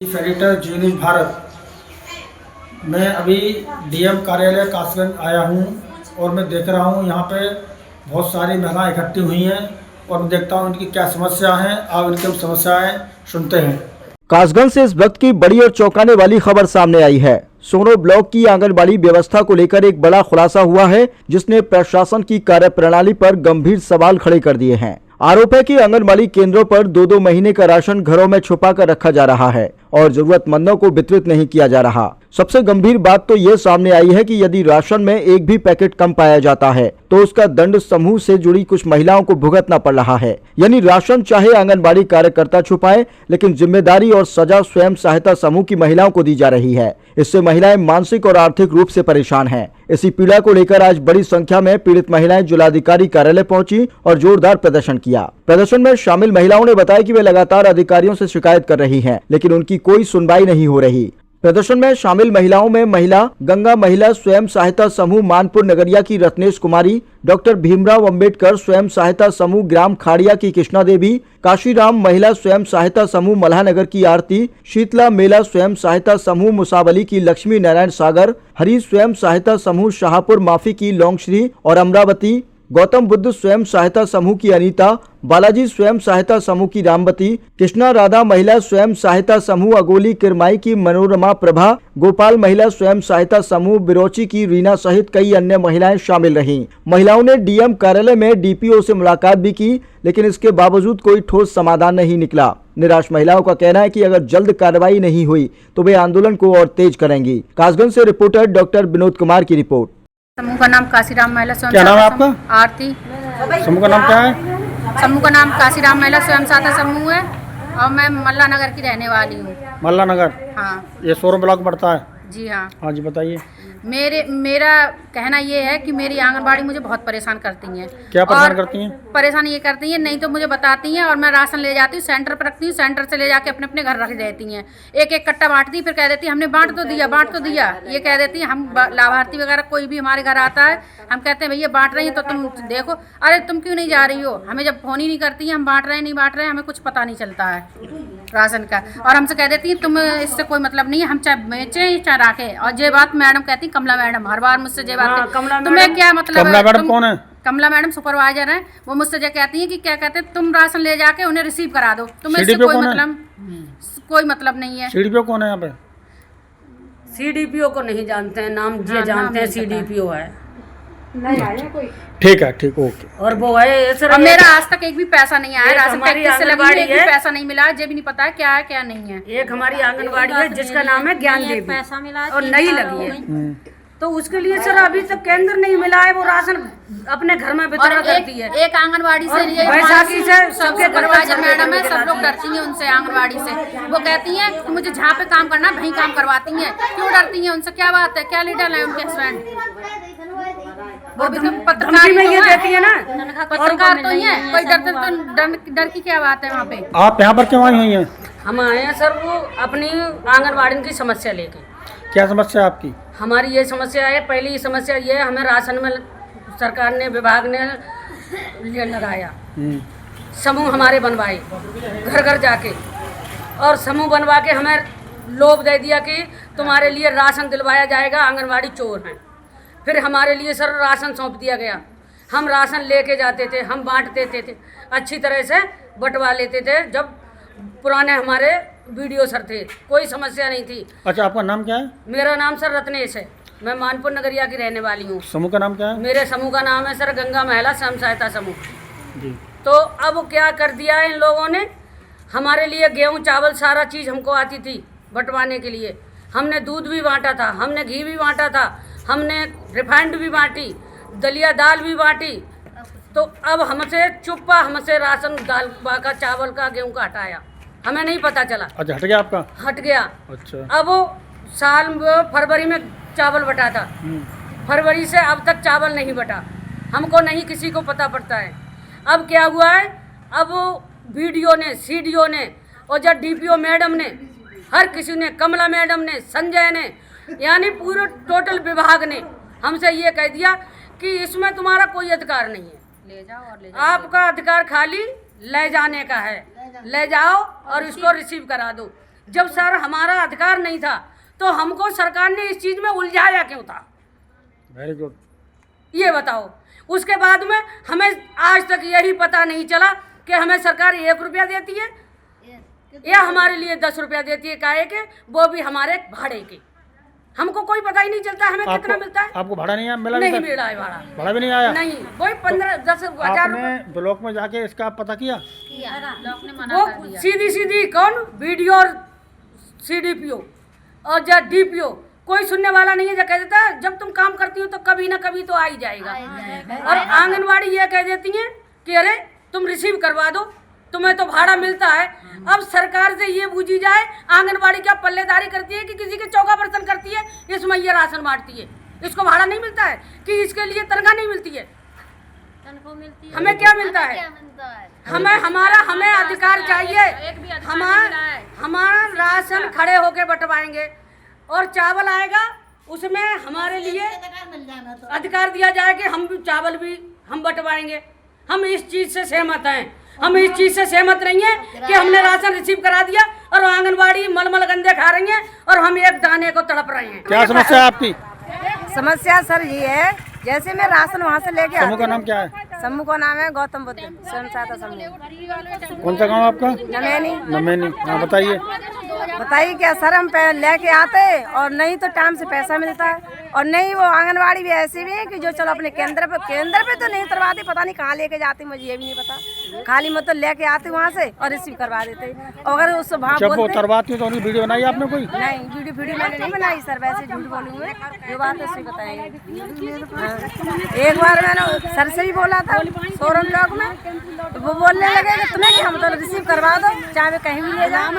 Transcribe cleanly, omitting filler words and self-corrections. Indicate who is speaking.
Speaker 1: Editor जी news Bharat. मैं अभी DM कार्यालय कासगंज आया हूँ और मैं देख रहा हूँ यहाँ पे बहुत सारी महिलाएं इकट्ठी हुई हैं और मैं देखता हूँ इनकी क्या समस्या है। अब इनकी समस्याएं सुनते हैं।
Speaker 2: कासगंज से इस वक्त की बड़ी और चौंकाने वाली खबर सामने आई है। सोनो ब्लॉक की आंगनबाड़ी व्यवस्था को लेकर एक बड़ा खुलासा हुआ है, जिसने प्रशासन की कार्यप्रणाली पर गंभीर सवाल खड़े कर दिए हैं। आरोप है कि आंगनबाड़ी केंद्रों पर 2-2 महीने का राशन घरों में छुपा कर रखा जा रहा है और जरूरतमंदों को वितरित नहीं किया जा रहा। सबसे गंभीर बात तो ये सामने आई है कि यदि राशन में एक भी पैकेट कम पाया जाता है तो उसका दंड समूह से जुड़ी कुछ महिलाओं को भुगतना पड़ रहा है। यानी राशन चाहे आंगनबाड़ी कार्यकर्ता छुपाए, लेकिन जिम्मेदारी और सजा स्वयं सहायता समूह की महिलाओं को दी जा रही है। इससे महिलाएं मानसिक और आर्थिक रूप से परेशान हैं। इसी पीड़ा को लेकर आज बड़ी संख्या में पीड़ित महिलाएं जिलाधिकारी कार्यालय पहुंची और जोरदार प्रदर्शन किया। प्रदर्शन में शामिल महिलाओं ने बताया कि वे लगातार अधिकारियों से शिकायत कर रही हैं, लेकिन उनकी कोई सुनवाई नहीं हो रही। प्रदर्शन में शामिल महिलाओं में महिला गंगा महिला स्वयं सहायता समूह मानपुर नगरिया की रत्नेश कुमारी, डॉक्टर भीमराव अंबेडकर स्वयं सहायता समूह ग्राम खाड़िया की कृष्णा देवी, काशीराम महिला स्वयं सहायता समूह मल्हानगर की आरती, शीतला मेला स्वयं सहायता समूह मुसावली की लक्ष्मी नारायण सागर, हरी स्वयं सहायता समूह शाहपुर माफी की लौंगश्री और अमरावती, गौतम बुद्ध स्वयं सहायता समूह की अनीता, बालाजी स्वयं सहायता समूह की रामवती, कृष्णा राधा महिला स्वयं सहायता समूह अगोली किरमाई की मनोरमा प्रभा, गोपाल महिला स्वयं सहायता समूह बिरोची की रीना सहित कई अन्य महिलाएं शामिल रहीं। महिलाओं ने डीएम कार्यालय में डीपीओ से मुलाकात भी की, लेकिन इसके बावजूद कोई ठोस समाधान नहीं निकला। निराश महिलाओं का कहना है कि अगर जल्द कार्रवाई नहीं हुई तो वे आंदोलन को और तेज करेंगी। कासगंज से रिपोर्टर डॉक्टर विनोद कुमार की रिपोर्ट।
Speaker 3: समूह का नाम काशीराम महिला स्वयं
Speaker 1: क्या नाम है आपका?
Speaker 3: आरती।
Speaker 1: समूह का नाम क्या है?
Speaker 3: समूह का नाम काशीराम महिला स्वयं सहायता समूह है और मैं मल्ला नगर की रहने वाली हूँ।
Speaker 1: मल्ला नगर।
Speaker 3: हाँ
Speaker 1: ये सोनो ब्लॉक पड़ता है।
Speaker 3: जी हाँ।
Speaker 1: हाँ जी, बताइए।
Speaker 3: मेरा कहना ये है कि मेरी आंगनबाड़ी मुझे बहुत परेशान करती हैं।
Speaker 1: क्या परेशान करती हैं?
Speaker 3: परेशान ये करती हैं, नहीं तो मुझे बताती हैं और मैं राशन ले जाती हूँ, सेंटर पर रखती हूँ, सेंटर से ले जाके अपने अपने घर रख देती हैं। एक एक कट्टा बांटती, फिर कह देती है हमने बांट तो दिया। ये कह देती है हम लाभार्थी वगैरह कोई भी हमारे घर आता है, हम कहते हैं भैया बांट रही हैं तो तुम देखो, अरे तुम क्यों नहीं जा रही हो? हमें जब फोन ही नहीं करती है हम बांट रहे हैं नहीं बांट रहे हैं, हमें कुछ पता नहीं चलता है राशन का। और हमसे कह देती है तुम इससे कोई मतलब नहीं है, हम चाहे बेचें चाहे रखें। और ये बात मैडम कहती, कमला मैडम हर बार मुझसे ये बात, तुम्हें क्या मतलब?
Speaker 1: कमला मैडम कौन है?
Speaker 3: कमला मैडम सुपरवाइजर है, वो मुझसे जो कहती हैं कि क्या कहते हैं तुम राशन ले जाके उन्हें रिसीव करा दो, तुम्हें इससे कोई मतलब नहीं है।
Speaker 1: सीडीपीओ कौन है यहाँ पे?
Speaker 4: सीडीपीओ को नहीं जानते हैं, नाम ये जानते हैं सीडीपीओ है।
Speaker 1: ठीक है, ठीक, ओके।
Speaker 4: और वो है सर,
Speaker 3: और मेरा आज तक एक भी पैसा नहीं आया राशन पैकेट से लगी, एक भी पैसा नहीं मिला, ये भी नहीं पता है क्या है क्या नहीं है।
Speaker 4: एक हमारी आंगनबाड़ी है जिसका नाम है ज्ञान देवी, पैसा मिला और नई लगी है, तो उसके लिए सर अभी तक केंद्र नहीं मिला है, वो राशन अपने घर में वितरण करती है।
Speaker 3: एक आंगनबाड़ी से
Speaker 4: बैसाखी से सबके
Speaker 3: सुपरवाइजर मैडम है, सब लोग डरती हैं उनसे आंगनबाड़ी से। वो कहती हैं कि मुझे जहाँ पे काम करना वहीं काम करवाती हैं। क्यों डरती हैं उनसे? क्या बात है? क्या लीडर है उनके हस्बैंड? वो भी पत्रकार
Speaker 4: में ये देती है ना,
Speaker 3: पत्रकार तो ही है, कोई डर की क्या बात है वहाँ पे?
Speaker 1: आप यहाँ पर क्यों आई हुई हैं?
Speaker 4: हम आए हैं सर वो अपनी आंगनबाड़ी की समस्या लेके।
Speaker 1: क्या समस्या है आपकी?
Speaker 4: हमारी ये समस्या है, पहली समस्या ये है, हमें राशन में सरकार ने विभाग ने ये लगाया, समूह हमारे बनवाए घर घर जाके, और समूह बनवा के हमें लोभ दे दिया कि तुम्हारे लिए राशन दिलवाया जाएगा, आंगनबाड़ी चोर हैं। फिर हमारे लिए सर राशन सौंप दिया गया, हम राशन लेके जाते थे, हम बांट देते थे, अच्छी तरह से बंटवा लेते थे। जब पुराने हमारे वीडियो सर थे, कोई समस्या नहीं थी।
Speaker 1: अच्छा, आपका नाम क्या है?
Speaker 4: मेरा नाम सर रत्नेश है, मैं मानपुर नगरिया की रहने वाली हूँ।
Speaker 1: समूह का नाम क्या है?
Speaker 4: मेरे समूह का नाम है सर गंगा महिला स्वयं सहायता समूह
Speaker 1: जी।
Speaker 4: तो अब क्या कर दिया है इन लोगों ने, हमारे लिए गेहूँ चावल सारा चीज़ हमको आती थी बंटवाने के लिए। हमने दूध भी बांटा था, हमने घी भी बांटा था, हमने रिफाइंड भी बांटी, दलिया दाल भी बांटी। तो अब हमसे चुप्पा हमसे राशन दाल का चावल का गेहूँ का हटाया, हमें नहीं पता चला।
Speaker 1: अच्छा, हट गया आपका?
Speaker 4: हट गया।
Speaker 1: अच्छा।
Speaker 4: अब साल फरवरी में चावल बटा था, फरवरी से अब तक चावल नहीं बटा, हमको नहीं किसी को पता पड़ता है। अब क्या हुआ है, अब बीडीओ ने, सीडीओ ने और जब डीपीओ मैडम ने, हर किसी ने, कमला मैडम ने, संजय ने, यानी पूरे टोटल विभाग ने हमसे ये कह दिया कि इसमें तुम्हारा कोई अधिकार नहीं है, ले जाओ आपका अधिकार खाली ले जाने का है, ले जाओ और इसको रिसीव करा दो। जब सर हमारा अधिकार नहीं था तो हमको सरकार ने इस चीज़ में उलझाया क्यों था?
Speaker 1: Very good.
Speaker 4: ये बताओ। उसके बाद में हमें आज तक यही पता नहीं चला कि हमें सरकार 1 रुपया देती है या हमारे लिए 10 रुपया देती है, काहे के वो भी हमारे भाड़े के। हमको कोई पता ही नहीं चलता हमें कितना मिलता है।
Speaker 1: आपको भाड़ा नहीं मिला?
Speaker 4: नहीं मिला है भाड़ा।
Speaker 1: भाड़ा भी नहीं आया?
Speaker 4: नहीं, वही 15-10 हजार
Speaker 1: आपने ब्लॉक में जाके इसका पता किया?
Speaker 4: वो सीधी कौन वीडियो और CDPO और या DPO कोई सुनने वाला नहीं है। जो कह देता है जब तुम काम करती हो तो कभी ना कभी तो आ ही जाएगा। और आंगनवाड़ी ये कह देती है कि अरे तुम रिसीव करवा दो, तुम्हें तो भाड़ा मिलता है। अब सरकार से ये पूछी जाए आंगनवाड़ी क्या पल्लेदारी करती है कि किसी के चौका बर्तन करती है? इसमें ये राशन बांटती है, इसको भाड़ा नहीं मिलता है कि इसके लिए तनख्वाह नहीं मिलती है? हमें क्या मिलता है? हमें अधिकार चाहिए। हमारा राशन खड़े होके बंटवाएंगे और चावल आएगा उसमें हमारे लिए अधिकार दिया जाए कि हम चावल भी हम बंटवाएंगे। हम इस चीज़ से सहमत हैं। हम इस चीज़ से सहमत नहीं है कि हमने राशन रिसीव करा दिया और आंगनवाड़ी मलमल गंदे खा रही हैं और हम एक दाने को तड़प रहे हैं।
Speaker 1: क्या समस्या है आपकी?
Speaker 5: समस्या सर ये है, जैसे मैं राशन वहाँ से लेके
Speaker 1: समूह का नाम क्या है?
Speaker 5: समूह का नाम है गौतम बुद्ध स्वयं सहायता समूह।
Speaker 1: कौन सा गाँव आपका?
Speaker 5: नमैनी।
Speaker 1: हाँ बताइए।
Speaker 5: बताइए क्या सर, हम लेके आते और नहीं तो टाइम से पैसा मिलता है और नहीं वो आंगनवाड़ी भी ऐसी भी है कि जो चलो अपने केंद्र पे तो नहीं उतरवाती, पता नहीं कहाँ लेके जाती मुझे ये भी नहीं पता। खाली मतलब लेके आते वहाँ से और रिसीव करवा देते। अगर उससे भाव
Speaker 1: जब वो उतरवाती है तो उनकी वीडियो बनाई आपने कोई?
Speaker 5: नहीं, वीडियो मैंने नहीं बनाई सर, वैसे झूठ बोलूँ मैं, जो बात है सही बताएंगे। एक बार मैंने सर से भी बोला था सोरम ब्लॉक में, तो वो बोलने लगे कि तुम्हें कि हम तो रिसीव करवा दो चाहे कहीं भी ले जाओ।